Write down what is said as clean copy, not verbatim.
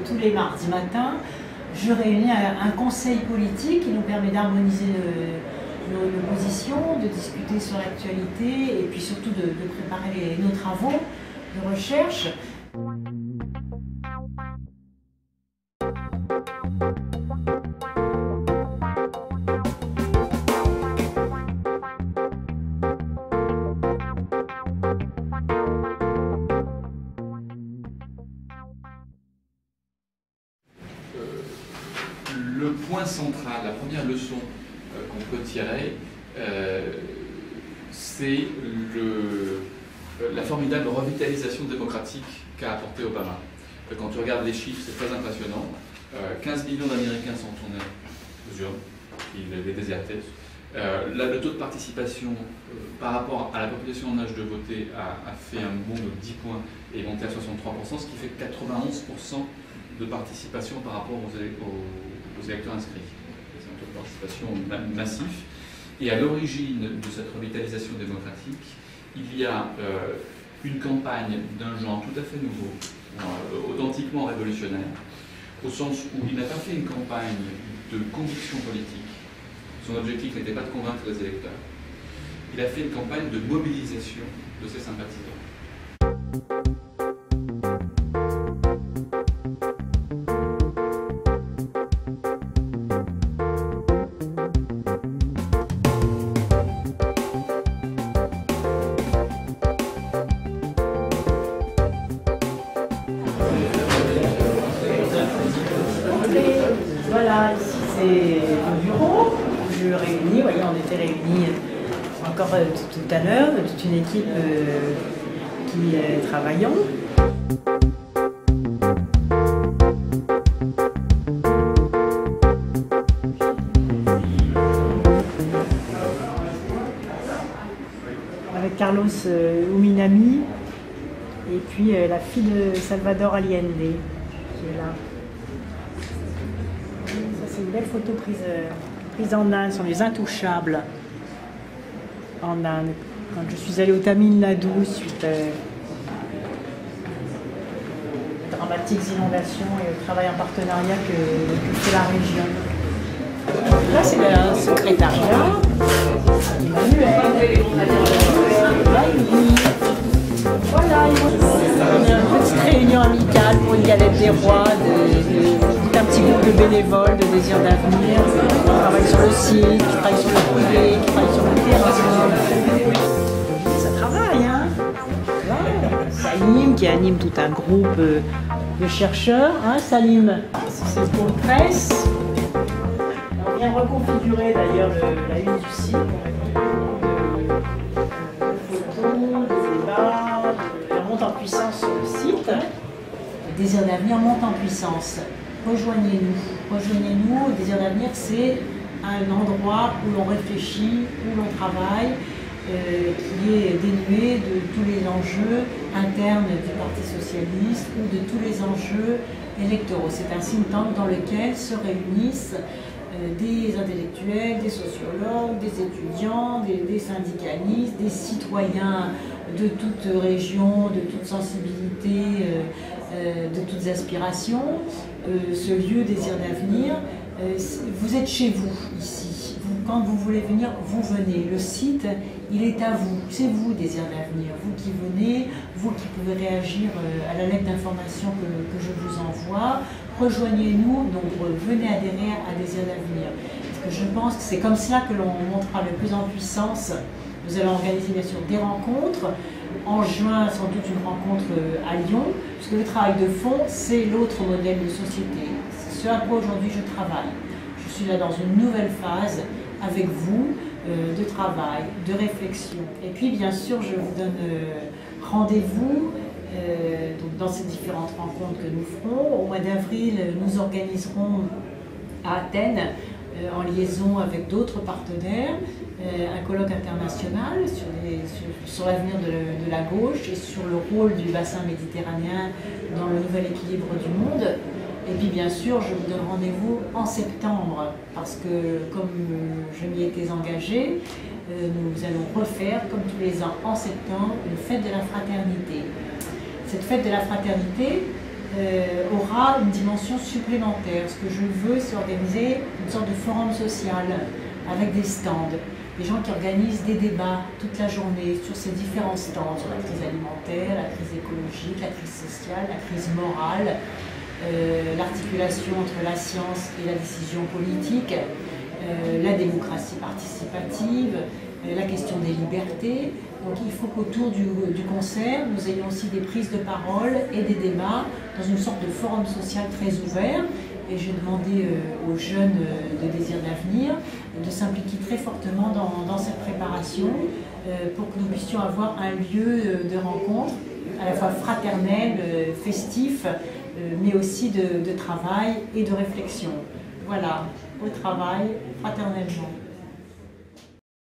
Tous les mardis matins, je réunis un conseil politique qui nous permet d'harmoniser nos positions, de discuter sur l'actualité et puis surtout de préparer nos travaux de recherche. Le point central, la première leçon qu'on peut tirer, c'est la formidable revitalisation démocratique qu'a apporté Obama. Quand tu regardes les chiffres, c'est très impressionnant. 15 millions d'Américains sont tournés aux urnes, il les désertait. Le taux de participation par rapport à la population en âge de voter a fait un bond de 10 points et est monté à 63%, ce qui fait 91% de participation par rapport aux électeurs inscrits. C'est un taux de participation massif. Et à l'origine de cette revitalisation démocratique, il y a une campagne d'un genre tout à fait nouveau, authentiquement révolutionnaire, au sens où il n'a pas fait une campagne de conviction politique. Son objectif n'était pas de convaincre les électeurs. Il a fait une campagne de mobilisation de ses sympathisants. Voilà, ici c'est le bureau où je réunis. Vous voyez, on était réunis encore tout à l'heure, toute une équipe qui travaillons. Avec Carlos Uminami et puis la fille de Salvador Allende qui est là. C'est une belle photo prise en Inde, ce sont les intouchables en Inde. Quand je suis allée au Tamil Nadu suite aux dramatiques inondations et au travail en partenariat que fait la région. Là, c'est le secrétariat. Voilà, une petite réunion amicale pour une galette des rois, un petit groupe de bénévoles, de désir d'avenir, qui travaillent sur le site, qui travaillent sur le privé, qui travaillent sur le terrain. Ça travaille, hein. Salim qui anime tout un groupe de chercheurs, hein, Salim, c'est le pôle presse. On vient reconfigurer d'ailleurs la une du site. En puissance sur le site. Le désir d'avenir monte en puissance. Rejoignez-nous. Rejoignez-nous. Le désir d'avenir, c'est un endroit où l'on réfléchit, où l'on travaille, qui est dénué de tous les enjeux internes du Parti socialiste ou de tous les enjeux électoraux. C'est un think tank dans lequel se réunissent des intellectuels, des sociologues, des étudiants, des syndicalistes, des citoyens de toute région, de toute sensibilité, de toutes aspirations. Ce lieu désir d'avenir, vous êtes chez vous ici. Quand vous voulez venir, vous venez. Le site, il est à vous. C'est vous, désir d'avenir. Vous qui venez, vous qui pouvez réagir à la lettre d'information que je vous envoie. Rejoignez-nous, donc venez adhérer à Désir d'avenir. Parce que je pense que c'est comme cela que l'on montera le plus en puissance. Nous allons organiser bien sûr des rencontres. En juin, sans doute une rencontre à Lyon, puisque le travail de fond, c'est l'autre modèle de société. C'est ce à quoi aujourd'hui je travaille. Je suis là dans une nouvelle phase avec vous, de travail, de réflexion. Et puis bien sûr, je vous donne rendez-vous donc dans ces différentes rencontres que nous ferons. Au mois d'avril, nous organiserons à Athènes, en liaison avec d'autres partenaires, un colloque international sur l'avenir de la gauche et sur le rôle du bassin méditerranéen dans le nouvel équilibre du monde. Et puis bien sûr, je vous donne rendez-vous en septembre, parce que comme je m'y étais engagée, nous allons refaire, comme tous les ans en septembre, une fête de la fraternité. Cette fête de la fraternité, aura une dimension supplémentaire. Ce que je veux, c'est organiser une sorte de forum social avec des stands. Des gens qui organisent des débats toute la journée sur ces différents stands, sur la crise alimentaire, la crise écologique, la crise sociale, la crise morale, l'articulation entre la science et la décision politique, la démocratie participative, la question des libertés. Donc il faut qu'autour du concert, nous ayons aussi des prises de parole et des débats dans une sorte de forum social très ouvert. Et j'ai demandé aux jeunes de Désir d'Avenir de s'impliquer très fortement dans cette préparation pour que nous puissions avoir un lieu de rencontre à la fois fraternel, festif, mais aussi de travail et de réflexion. Voilà, au travail, fraternellement.